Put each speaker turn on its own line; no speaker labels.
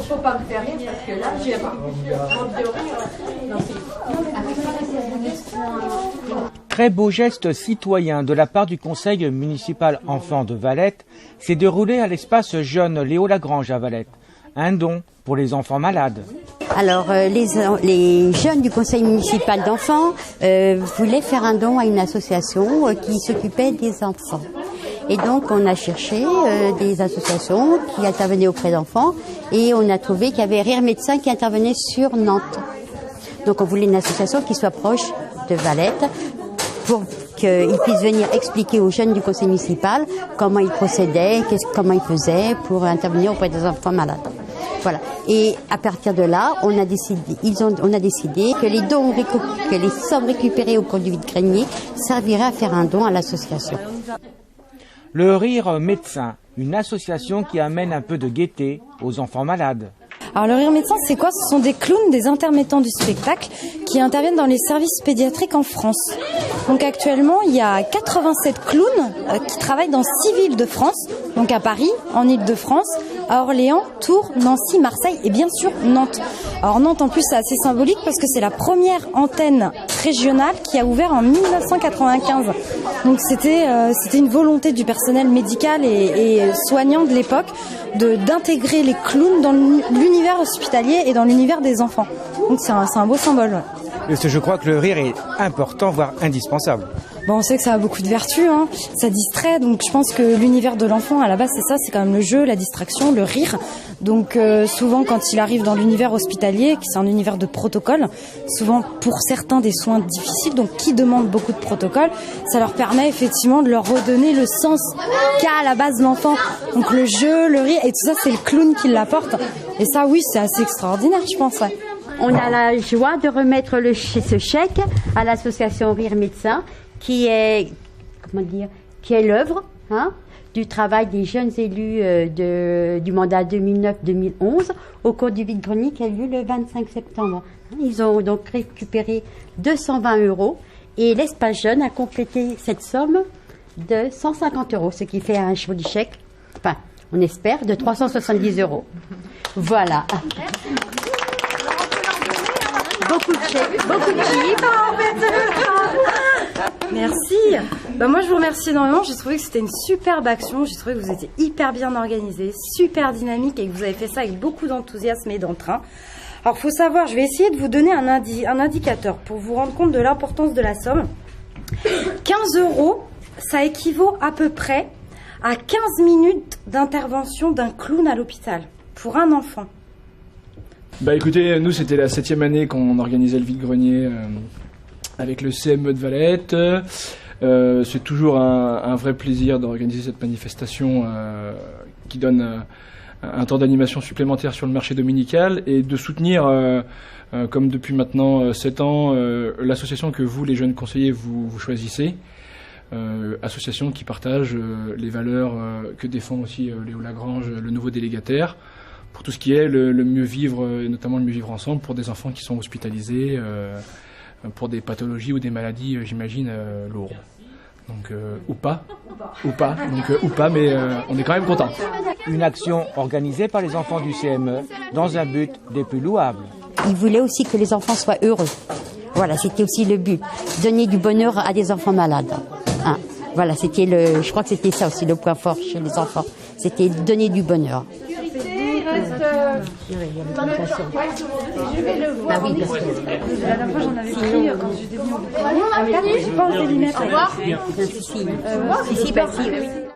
faut pas me faire rire parce que là, j'ai pas.
Très beau geste citoyen de la part du conseil municipal enfants de Valette s'est déroulé à l'espace jeune Léo Lagrange à Valette. Un don pour les enfants malades.
Alors, les jeunes du conseil municipal d'enfants voulaient faire un don à une association qui s'occupait des enfants. Et donc, on a cherché des associations qui intervenaient auprès d'enfants et on a trouvé qu'il y avait Rire Médecin qui intervenait sur Nantes. Donc, on voulait une association qui soit proche de Valette pour qu'ils puissent venir expliquer aux jeunes du conseil municipal comment ils procédaient, comment ils faisaient pour intervenir auprès des enfants malades. Voilà. Et à partir de là, on a décidé que les dons, que les sommes récupérées au cours du vide-grenier serviraient à faire un don à l'association.
Le Rire Médecin, une association qui amène un peu de gaieté aux enfants malades.
Alors le Rire Médecin, c'est quoi? Ce sont des clowns, des intermittents du spectacle qui interviennent dans les services pédiatriques en France. Donc actuellement, il y a 87 clowns qui travaillent dans 6 villes de France, donc à Paris, en Île-de-France, à Orléans, Tours, Nancy, Marseille et bien sûr Nantes. Alors Nantes en plus c'est assez symbolique parce que c'est la première antenne régionale qui a ouvert en 1995. Donc c'était une volonté du personnel médical et soignant de l'époque d'intégrer les clowns dans l'univers hospitalier et dans l'univers des enfants. Donc c'est un beau symbole. Ouais.
Parce que je crois que le rire est important, voire indispensable.
Bon, on sait que ça a beaucoup de vertus, hein. Ça distrait, donc je pense que l'univers de l'enfant, à la base, c'est ça, c'est quand même le jeu, la distraction, le rire. Donc souvent, quand il arrive dans l'univers hospitalier, qui c'est un univers de protocole, souvent pour certains des soins difficiles, donc qui demandent beaucoup de protocoles, ça leur permet effectivement de leur redonner le sens qu'a à la base l'enfant. Donc le jeu, le rire, et tout ça, c'est le clown qui l'apporte. Et ça, oui, c'est assez extraordinaire, je pense, ouais.
On a la joie de remettre ce chèque à l'association Rire Médecin, qui est l'œuvre du travail des jeunes élus du mandat 2009-2011 au cours du vide-grenier qui a eu lieu le 25 septembre. Ils ont donc récupéré 220 € et l'espace jeune a complété cette somme de 150 €, ce qui fait un joli chèque, enfin on espère, de 370 €. Voilà. Beaucoup de chèques, beaucoup de chiffres en fait.
Merci. Moi je vous remercie énormément. J'ai trouvé que c'était une superbe action. J'ai trouvé que vous étiez hyper bien organisé, super dynamique et que vous avez fait ça avec beaucoup d'enthousiasme et d'entrain. Alors faut savoir, je vais essayer de vous donner un indicateur pour vous rendre compte de l'importance de la somme. 15 €, ça équivaut à peu près à 15 minutes d'intervention d'un clown à l'hôpital pour un enfant.
Bah écoutez, nous c'était la 7e année qu'on organisait le vide-grenier avec le CME de Valette. C'est toujours un vrai plaisir d'organiser cette manifestation qui donne un temps d'animation supplémentaire sur le marché dominical et de soutenir, comme depuis maintenant 7 ans, l'association que vous, les jeunes conseillers, vous choisissez. Association qui partage les valeurs que défend aussi Léo Lagrange, le nouveau délégataire, pour tout ce qui est le mieux vivre, et notamment le mieux vivre ensemble pour des enfants qui sont hospitalisés, pour des pathologies ou des maladies, j'imagine, lourdes. Donc, ou pas, mais on est quand même content.
Une action organisée par les enfants du CME dans un but des plus louables.
Ils voulaient aussi que les enfants soient heureux. Voilà, c'était aussi le but. Donner du bonheur à des enfants malades. Voilà, je crois que c'était ça aussi le point fort chez les enfants. C'était donner du bonheur.
Je vais le voir.
Ah oui, parce que
La dernière fois, j'en avais pris quand j'étais venue au bureau. J'ai pas osé les mettre.
Au revoir. Si, oui.